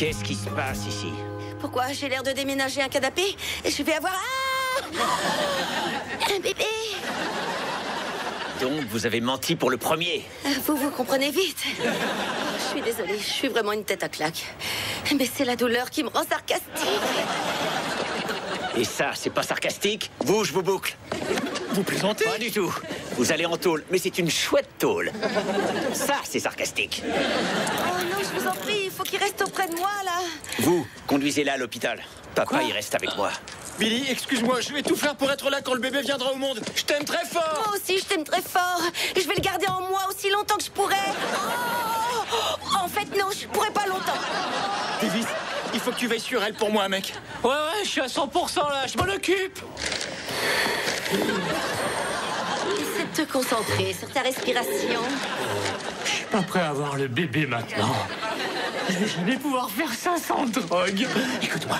Qu'est-ce qui se passe ici? Pourquoi j'ai l'air de déménager un canapé? Je vais avoir... un bébé. Donc, vous avez menti pour le premier? Vous comprenez vite. Je suis désolée, je suis vraiment une tête à claque. Mais c'est la douleur qui me rend sarcastique. Et ça, c'est pas sarcastique? Vous, je vous boucle. Vous plaisantez? Pas du tout. Vous allez en tôle, mais c'est une chouette tôle. Ça, c'est sarcastique. Oh non, je vous en prie, il faut qu'il reste auprès de moi, là. Vous, conduisez-la à l'hôpital. Papa, Quoi? il reste avec moi. Billy, excuse-moi, je vais tout faire pour être là quand le bébé viendra au monde. Je t'aime très fort. Moi aussi, je t'aime très fort. Je vais le garder en moi aussi longtemps que je pourrai. Oh, en fait, non, je pourrai pas longtemps. Davis, il faut que tu veilles sur elle pour moi, mec. Ouais, je suis à 100% là, je m'en occupe. Essaie de te concentrer sur ta respiration. Je suis pas prêt à avoir le bébé maintenant. Je vais jamais pouvoir faire ça sans drogue. Écoute-moi,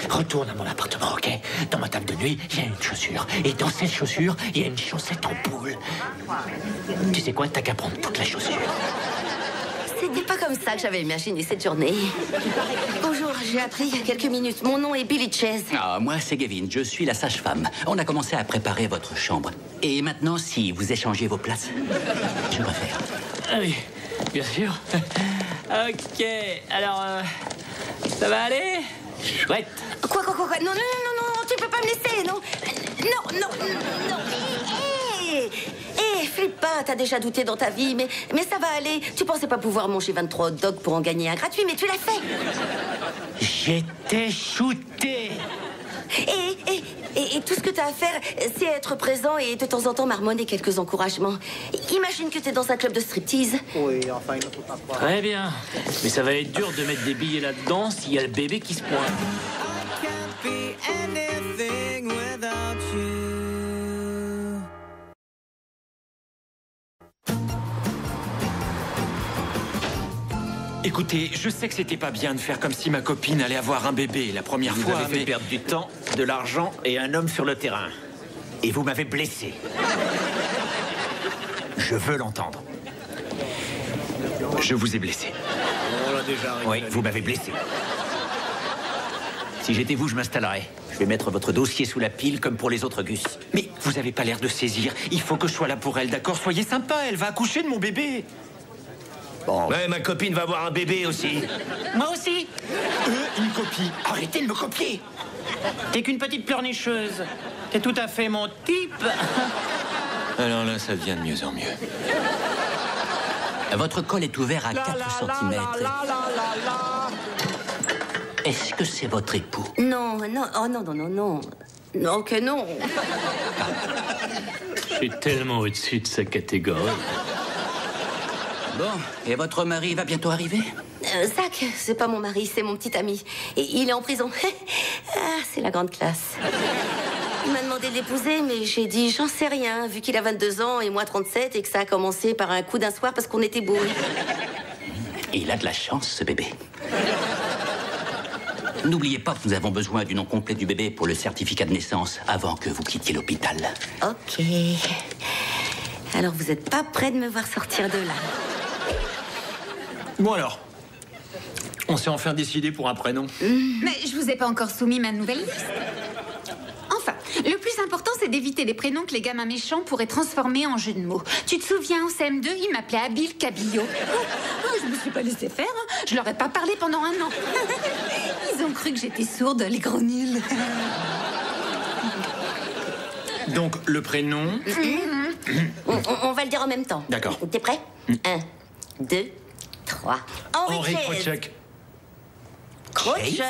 retourne à mon appartement, ok? Dans ma table de nuit, il y a une chaussure. Et dans cette chaussure, il y a une chaussette en poule. Tu sais quoi? T'as qu'à prendre toute la chaussure. C'était pas comme ça que j'avais imaginé cette journée. Bonjour, j'ai appris il y a quelques minutes. Mon nom est Billy Chase. Ah, moi, c'est Gavin. Je suis la sage-femme. On a commencé à préparer votre chambre. Et maintenant, si vous échangez vos places, je préfère. Ah oui, bien sûr. Ok, alors, ça va aller? Chouette. Quoi? Non, tu peux pas me laisser, non. Non. Hé, flippe pas, t'as déjà douté dans ta vie, mais ça va aller. Tu pensais pas pouvoir manger 23 hot dogs pour en gagner un gratuit, mais tu l'as fait. J'étais shooté. Et tout ce que t'as à faire, c'est être présent et de temps en temps marmonner quelques encouragements. Imagine que t'es dans un club de striptease. Très bien. Mais ça va être dur de mettre des billets là-dedans s'il y a le bébé qui se pointe. Écoutez, je sais que c'était pas bien de faire comme si ma copine allait avoir un bébé la première Vous fois, avez fait mais... perdre du temps, de l'argent et un homme sur le terrain. Et vous m'avez blessé. Je veux l'entendre. Je vous ai blessé. Oui, vous m'avez blessé. Si j'étais vous, je m'installerais. Je vais mettre votre dossier sous la pile comme pour les autres Gus. Mais vous avez pas l'air de saisir. Il faut que je sois là pour elle, d'accord? Soyez sympa, elle va accoucher de mon bébé. Bon, Ouais, ma copine va avoir un bébé aussi. Moi aussi. Une copie. arrêtez de me copier. T'es qu'une petite pleurnicheuse. T'es tout à fait mon type. Alors là, ça devient de mieux en mieux. Votre col est ouvert à 4 cm. Est-ce que c'est votre époux? Non. Oh non. Non que non. Je suis tellement au-dessus de sa catégorie. Bon, et votre mari va bientôt arriver? Zach, c'est pas mon mari, c'est mon petit ami. Et il est en prison. C'est la grande classe. Il m'a demandé de l'épouser, mais j'ai dit j'en sais rien, vu qu'il a 22 ans et moi 37 et que ça a commencé par un coup d'un soir parce qu'on était bourrés. Il a de la chance, ce bébé. N'oubliez pas que nous avons besoin du nom complet du bébé pour le certificat de naissance avant que vous quittiez l'hôpital. Ok. Alors vous êtes pas prêt de me voir sortir de là? Bon alors, on s'est enfin décidé pour un prénom. Mais je vous ai pas encore soumis ma nouvelle liste. Enfin, le plus important, c'est d'éviter les prénoms que les gamins méchants pourraient transformer en jeux de mots. Tu te souviens, au CM2, il m'appelait Abil Cabillo. Je me suis pas laissé faire, hein. Je leur ai pas parlé pendant 1 an. Ils ont cru que j'étais sourde, les gros nuls. Donc, le prénom... On va le dire en même temps. D'accord. T'es prêt? 1, 2, 3. Henri Chase. Crotchek. Crotchek.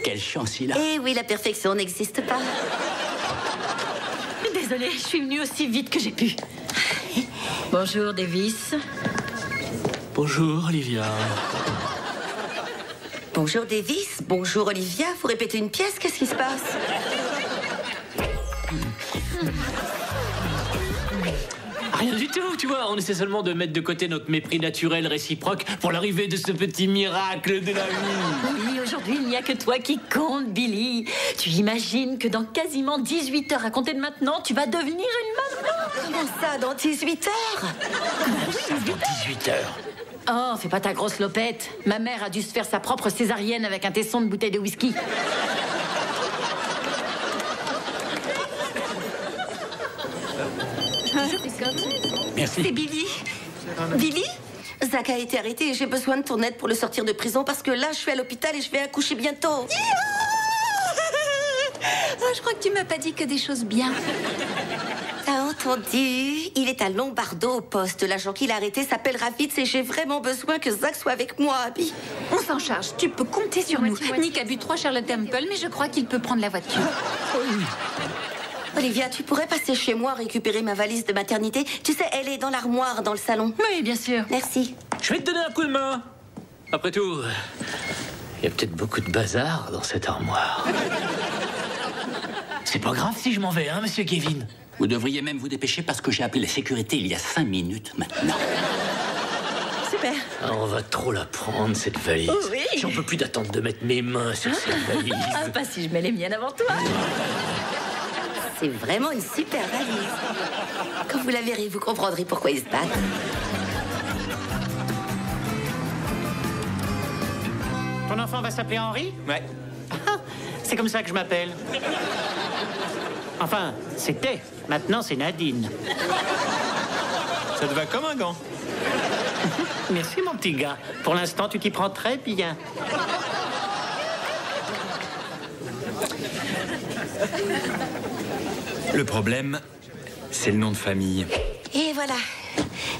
Quelle chance il a. Eh oui, la perfection n'existe pas. Désolée, je suis venue aussi vite que j'ai pu. Bonjour, Davis. Bonjour, Olivia. Bonjour Davis, bonjour Olivia. Vous répétez une pièce, qu'est-ce qui se passe? Rien du tout, tu vois. On essaie seulement de mettre de côté notre mépris naturel réciproque pour l'arrivée de ce petit miracle de la vie. Oui, aujourd'hui, il n'y a que toi qui compte, Billy. Tu imagines que dans quasiment 18 heures à compter de maintenant, tu vas devenir une maman? Comment ça, dans 18 heures? Dans 18 heures. Oh, fais pas ta grosse lopette. Ma mère a dû se faire sa propre césarienne avec un tesson de bouteille de whisky. Merci. C'est Billy. Billy? Zach a été arrêté et j'ai besoin de ton aide pour le sortir de prison parce que là, je suis à l'hôpital et je vais accoucher bientôt. Oh, je crois que tu m'as pas dit que des choses bien. T'as entendu? Il est à Lombardo au poste. L'agent qui l'a arrêté s'appelle Ravitz et j'ai vraiment besoin que Zach soit avec moi, Abby. On s'en charge, tu peux compter sur nous. Nick a bu 3 Charlotte Temple, mais je crois qu'il peut prendre la voiture. Olivia, tu pourrais passer chez moi récupérer ma valise de maternité? Tu sais, elle est dans l'armoire dans le salon. Oui, bien sûr. Merci. Je vais te donner un coup de main. Après tout, il y a peut-être beaucoup de bazar dans cette armoire. C'est pas grave si je m'en vais, hein, monsieur Kevin? Vous devriez même vous dépêcher parce que j'ai appelé la sécurité il y a 5 minutes maintenant. Super. Ah, on va trop la prendre, cette valise. Oui. J'en peux plus d'attendre de mettre mes mains sur cette valise. Ah, pas si je mets les miennes avant toi. C'est vraiment une super valise. Quand vous la verrez, vous comprendrez pourquoi ils se battent. Ton enfant va s'appeler Henri? Ouais. Ah, c'est comme ça que je m'appelle. Enfin, c'était. Maintenant, c'est Nadine. Ça te va comme un gant. Merci, mon petit gars. Pour l'instant, tu t'y prends très bien. Le problème, c'est le nom de famille. Et voilà.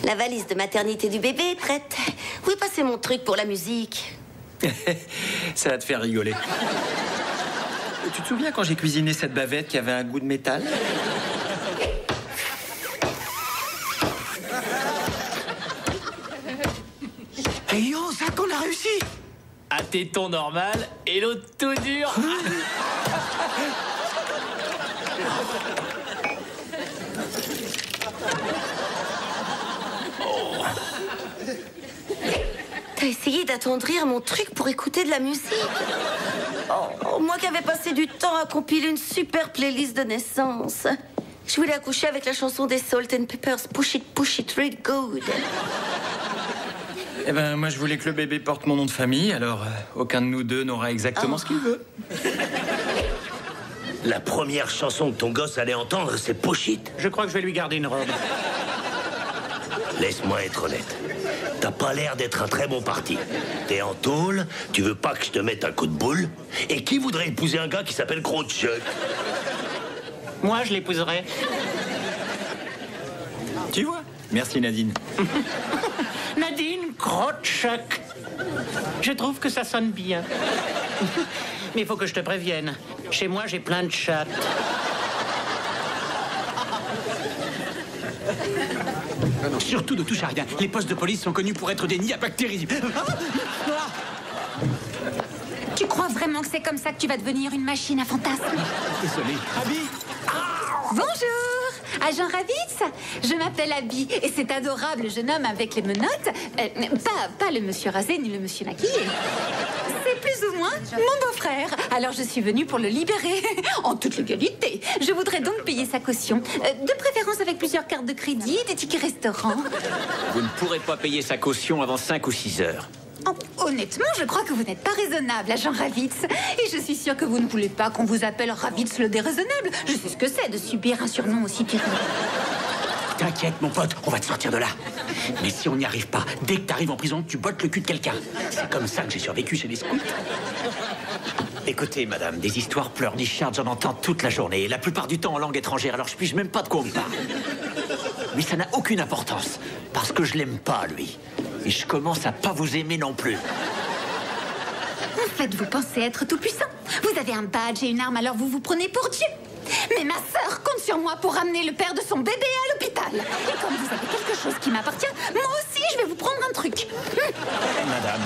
La valise de maternité du bébé est prête. Où est passé mon truc pour la musique? Ça va te faire rigoler. Tu te souviens quand j'ai cuisiné cette bavette qui avait un goût de métal? Hey yo, Zach, on a réussi! Un téton normal et l'autre tout dur. T'as essayé d'attendrir mon truc pour écouter de la musique? Oh, moi qui avais passé du temps à compiler une super playlist de naissance. Je voulais accoucher avec la chanson des Salt and Peppers, Push It, Real Good. Eh ben, moi, je voulais que le bébé porte mon nom de famille, alors aucun de nous deux n'aura exactement ce qu'il veut. La première chanson que ton gosse allait entendre, c'est Push It. Je crois que je vais lui garder une robe. Laisse-moi être honnête. T'as pas l'air d'être un très bon parti. T'es en tôle, tu veux pas que je te mette un coup de boule. Et qui voudrait épouser un gars qui s'appelle Gros Chuck? Moi, je l'épouserai. Tu vois? Merci, Nadine. Nadine Crotchuck. Je trouve que ça sonne bien. Mais il faut que je te prévienne. Chez moi, j'ai plein de chattes. Surtout ne touche à rien. Les postes de police sont connus pour être des nids à bactéries. Tu crois vraiment que c'est comme ça que tu vas devenir une machine à fantasmes? Désolé. Abby! Bonjour, agent Ravitz. Je m'appelle Abby et c'est adorable jeune homme avec les menottes. Pas le monsieur rasé ni le monsieur maquillé. C'est plus ou moins mon beau-frère. Alors je suis venue pour le libérer en toute légalité. Je voudrais donc payer sa caution. De préférence avec plusieurs cartes de crédit, des tickets restaurants. Vous ne pourrez pas payer sa caution avant 5 ou 6 heures. Oh, honnêtement, je crois que vous n'êtes pas raisonnable, agent Ravitz. Et je suis sûre que vous ne voulez pas qu'on vous appelle Ravitz le déraisonnable. Je sais ce que c'est de subir un surnom aussi terrible. T'inquiète, mon pote, on va te sortir de là. Mais si on n'y arrive pas, dès que t'arrives en prison, tu bottes le cul de quelqu'un. C'est comme ça que j'ai survécu chez les scouts. Écoutez, madame, des histoires pleurnichardes, j'en entends toute la journée. Et la plupart du temps en langue étrangère, alors je pige même pas de quoi on me parle. Mais ça n'a aucune importance, parce que je l'aime pas, lui. Et je commence à pas vous aimer non plus. En fait, vous pensez être tout puissant. Vous avez un badge et une arme, alors vous vous prenez pour Dieu. Mais ma sœur compte sur moi pour ramener le père de son bébé à l'hôpital. Et comme vous avez quelque chose qui m'appartient, moi aussi, je vais vous prendre un truc. Madame,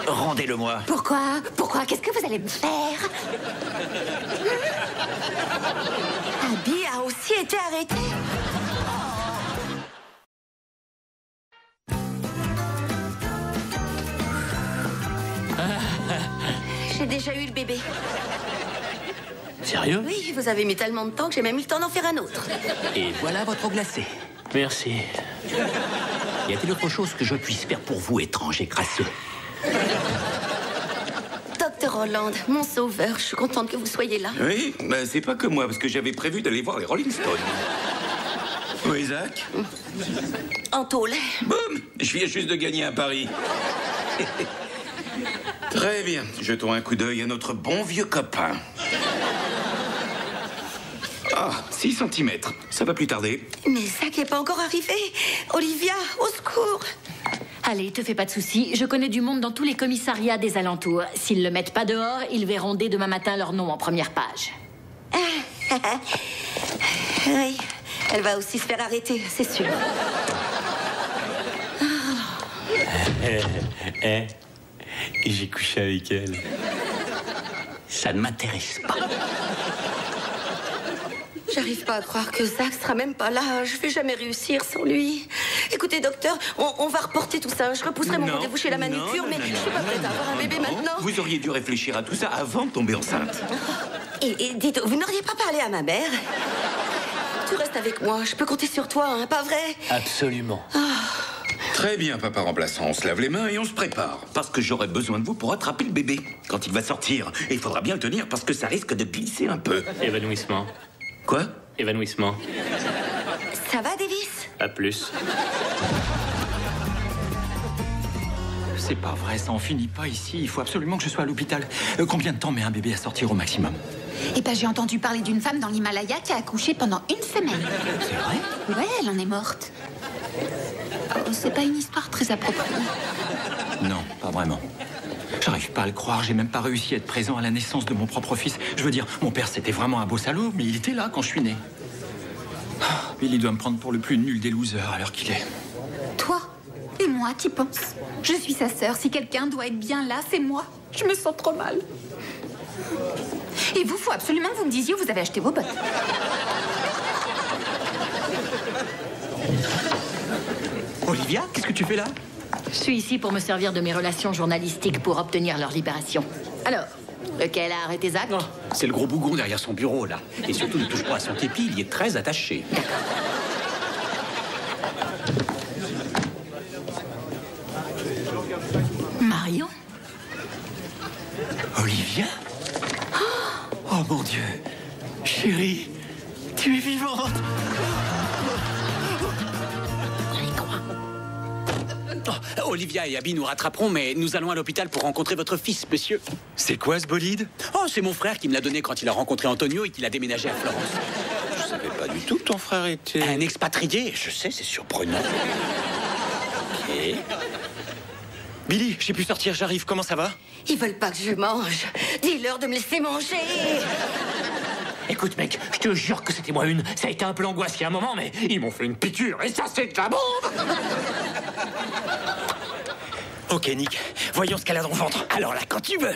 rendez-le-moi. Pourquoi? Qu'est-ce que vous allez me faire? Abby a aussi été arrêtée. J'ai déjà eu le bébé. Sérieux? Oui, vous avez mis tellement de temps que j'ai même eu le temps d'en faire un autre. Et voilà votre eau glacée. Merci. Y a-t-il autre chose que je puisse faire pour vous, étranger crasseux? Docteur Holland, mon sauveur, je suis contente que vous soyez là. Oui, ben c'est pas que moi, parce que j'avais prévu d'aller voir les Rolling Stones. Oui, Isaac? En tôle. Boum! Je viens juste de gagner un pari. Très bien. Jetons un coup d'œil à notre bon vieux copain. Ah, 6 cm. Ça va plus tarder. Mais Zach n'est pas encore arrivé. Olivia, au secours. Allez, te fais pas de soucis. Je connais du monde dans tous les commissariats des alentours. S'ils le mettent pas dehors, ils verront dès demain matin leur nom en première page. Oui, elle va aussi se faire arrêter, c'est sûr. J'ai couché avec elle. Ça ne m'intéresse pas. J'arrive pas à croire que Zach sera même pas là. Je vais jamais réussir sans lui. Écoutez, docteur, on va reporter tout ça. Je repousserai mon rendez-vous chez la manucure, mais je suis pas prête à avoir un bébé maintenant. Vous auriez dû réfléchir à tout ça avant de tomber enceinte. Et dites, vous n'auriez pas parlé à ma mère? Tu restes avec moi, je peux compter sur toi, hein, pas vrai? Absolument. Très bien, papa remplaçant. On se lave les mains et on se prépare. Parce que j'aurai besoin de vous pour attraper le bébé quand il va sortir. Et il faudra bien le tenir parce que ça risque de glisser un peu. Évanouissement. Quoi? Évanouissement. Ça va, Davis? À plus. C'est pas vrai, ça en finit pas ici. Il faut absolument que je sois à l'hôpital. Combien de temps met un bébé à sortir au maximum? Eh ben, j'ai entendu parler d'une femme dans l'Himalaya qui a accouché pendant 1 semaine. C'est vrai? Ouais, elle en est morte. Oh, c'est pas une histoire très appropriée. Non, pas vraiment. J'arrive pas à le croire, j'ai même pas réussi à être présent à la naissance de mon propre fils. Je veux dire, mon père c'était vraiment un beau salaud, mais il était là quand je suis né. Il doit me prendre pour le plus nul des losers à l'heure qu'il est. Toi et moi, t'y penses? Je suis sa sœur. Si quelqu'un doit être bien là, c'est moi. Je me sens trop mal. Et vous, faut absolument que vous me disiez où vous avez acheté vos bottes. Olivia, qu'est-ce que tu fais là? Je suis ici pour me servir de mes relations journalistiques pour obtenir leur libération. Alors, lequel a arrêté Zach? Non, c'est le gros bougon derrière son bureau, là. Et surtout, ne touche pas à son képi, il y est très attaché. Marion? Olivia? Oh mon Dieu! Chérie, tu es vivante! Oh, Olivia et Abby nous rattraperont, mais nous allons à l'hôpital pour rencontrer votre fils, monsieur. C'est quoi ce bolide? Oh, c'est mon frère qui me l'a donné quand il a rencontré Antonio et qu'il a déménagé à Florence. Je savais pas du tout que ton frère était... Un expatrié, je sais, c'est surprenant. Ok. Billy, j'ai pu sortir, j'arrive, comment ça va? Ils veulent pas que je mange. Dis-leur de me laisser manger. Écoute, mec, je te jure que c'était moi une. Ça a été un peu angoissé à un moment, mais ils m'ont fait une piqûre et ça, c'est de la bombe! Ok, Nick, voyons ce qu'elle a dans le ventre. Alors là, quand tu veux.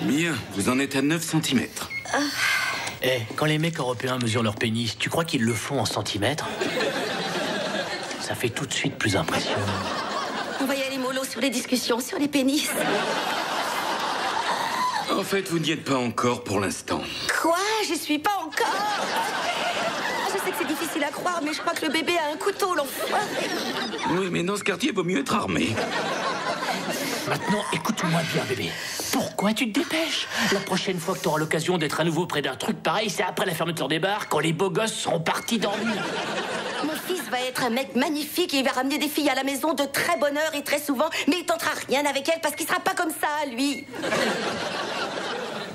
Bien, vous en êtes à 9 cm. Eh, quand les mecs européens mesurent leur pénis, tu crois qu'ils le font en centimètres? Ça fait tout de suite plus impressionnant. On va y aller mollo sur les discussions sur les pénis. En fait, vous n'y êtes pas encore pour l'instant. Quoi? J'y suis pas encore. Je sais que c'est difficile à croire, mais je crois que le bébé a un couteau, l'enfoiré. Oui, mais dans ce quartier, il vaut mieux être armé. Maintenant, écoute-moi bien, bébé. Pourquoi tu te dépêches? La prochaine fois que tu auras l'occasion d'être à nouveau près d'un truc pareil, c'est après la fermeture des bars, quand les beaux gosses seront partis dormir. Mon fils va être un mec magnifique et il va ramener des filles à la maison de très bonne heure et très souvent, mais il tentera rien avec elle parce qu'il sera pas comme ça, lui.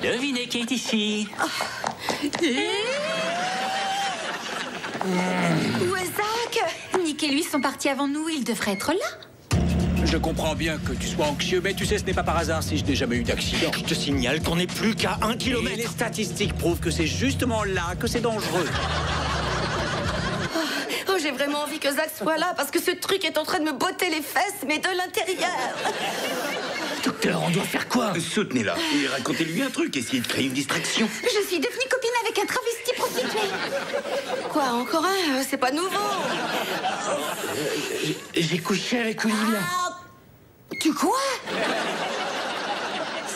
Devinez qui est ici. Où est Zach? Nick et lui sont partis avant nous. Ils devraient être là. Je comprends bien que tu sois anxieux, mais tu sais, ce n'est pas par hasard si je n'ai jamais eu d'accident. Je te signale qu'on n'est plus qu'à 1 Et kilomètre. les statistiques prouvent que c'est justement là que c'est dangereux. Oh, j'ai vraiment envie que Zach soit là parce que ce truc est en train de me botter les fesses, mais de l'intérieur. Docteur, on doit faire quoi? Soutenez-la et racontez-lui un truc, essayez de créer une distraction. Je suis devenue copine avec un travesti prostituée. Quoi, encore un? C'est pas nouveau. J'ai couché avec Olivia. Tu quoi?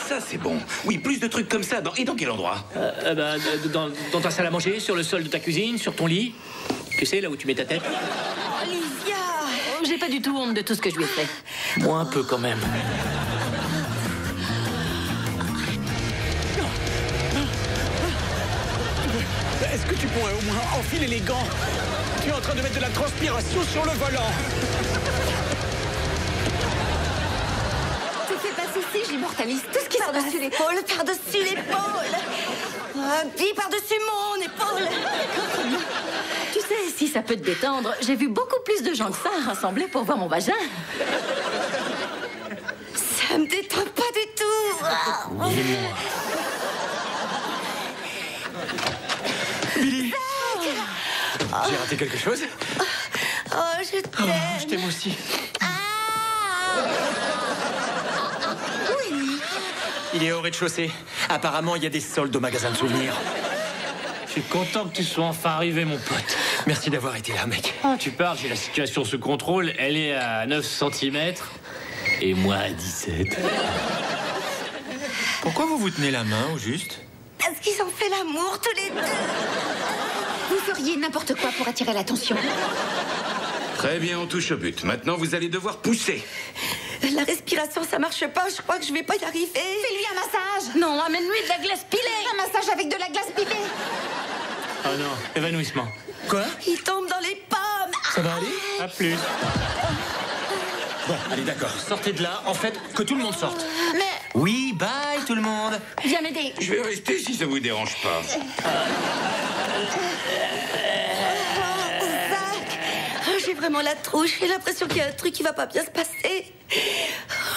Ça, c'est bon. Oui, plus de trucs comme ça. Et dans quel endroit? Dans ta salle à manger, sur le sol de ta cuisine, sur ton lit. Tu sais, là où tu mets ta tête. Olivia! J'ai pas du tout honte de tout ce que je lui ai fait. Moi, un peu quand même. Est-ce que tu pourrais au moins enfiler les gants? Tu es en train de mettre de la transpiration sur le volant. Te fais pas de soucis, j'immortalise tout ce qui sort Par-dessus l'épaule, par-dessus l'épaule. Puis par-dessus mon épaule. Tu sais, si ça peut te détendre, j'ai vu beaucoup plus de gens que ça rassemblés pour voir mon vagin. Ça me détend pas du tout. Billy! J'ai raté quelque chose? Oh, je t'aime. Je t'aime aussi. Il est au rez-de-chaussée. Apparemment, il y a des soldes au magasin de souvenirs. Je suis content que tu sois enfin arrivé, mon pote. Merci d'avoir été là, mec. Ah, tu parles, j'ai la situation sous contrôle. Elle est à 9 cm. Et moi à 17. Pourquoi vous vous tenez la main, au juste? Parce qu'ils ont fait l'amour tous les deux. Vous feriez n'importe quoi pour attirer l'attention. Très bien, on touche au but. Maintenant, vous allez devoir pousser. La respiration, ça marche pas. Je crois que je vais pas y arriver. Fais-lui un massage. Non, amène-lui de la glace pilée. Un massage avec de la glace pilée. Oh non, évanouissement. Quoi? Il tombe dans les pommes. Ça va aller? À plus. Bon, allez, d'accord. Sortez de là. En fait, que tout le monde sorte. Mais Oui, bye, tout le monde. viens m'aider. Je vais rester si ça vous dérange pas. J'ai vraiment la trouche. J'ai l'impression qu'il y a un truc qui va pas bien se passer.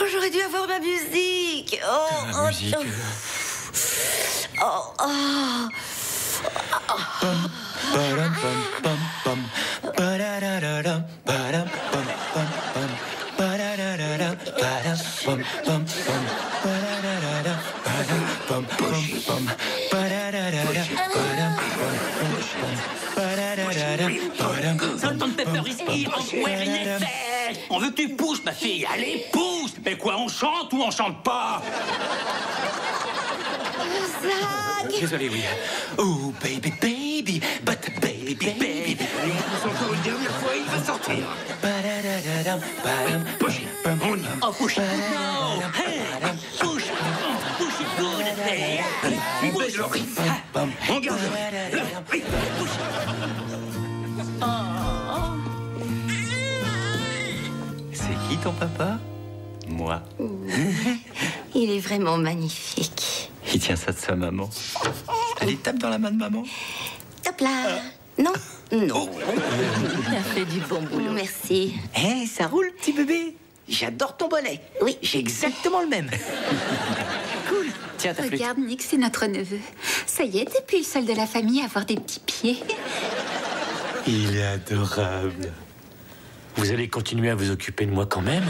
Oh, j'aurais dû avoir ma musique. La musique. Badam, pam, pam, pam. Badadadadam, badam, pam, pam, pam. Badadadadam, badam, pam, pam, pam. Badadadadam, badam, pam, pam, pam. Badadadadam, badam, pam, pam, pam. Badadadadam, badam, pam, Salt Pepper ici, envoie une effet. On veut que tu pousses, ma fille. Allez, pousse. Mais quoi, on chante ou on chante pas? Désolé, oui. Oh, baby, baby, but baby, baby. Encore une dernière fois, il va sortir. Badadadadam, badam, pam, pam, pam. Oh, push. No. Hey, push. Push it good. Hey. Allez, une baisse le rythme. On garde le rythme. C'est qui ton papa? Moi. Il est vraiment magnifique. Il tient ça de sa maman. Allez, tape dans la main de maman. Hop là. Non, non. T'as fait du bon boulot. Merci. Hé, ça roule, petit bébé. J'adore ton bonnet. Oui. J'ai exactement le même. Cool. Tiens, ta flûte. Regarde, Nick, c'est notre neveu. Ça y est, t'es plus le seul de la famille à avoir des petits pieds. Il est adorable. Vous allez continuer à vous occuper de moi quand même?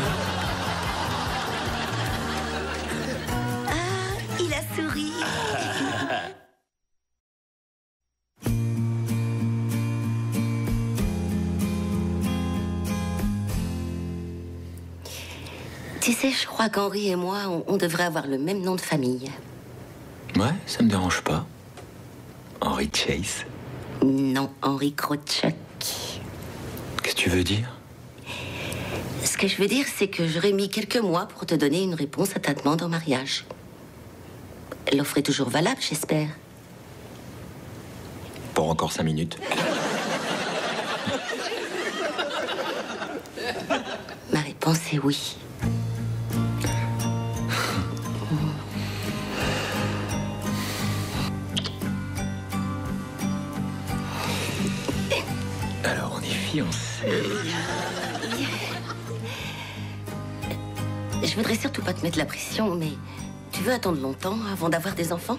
Il a souri. Tu sais, je crois qu'Henri et moi, on devrait avoir le même nom de famille. Ouais, ça me dérange pas. Henry Chase. Non, Henri Krochak. Qu'est-ce que tu veux dire? Ce que je veux dire, c'est que j'aurais mis quelques mois pour te donner une réponse à ta demande en mariage. L'offre est toujours valable, j'espère. Pour encore 5 minutes. Ma réponse est oui. Alors, on est fiancés. Je voudrais surtout pas te mettre la pression, mais tu veux attendre longtemps avant d'avoir des enfants?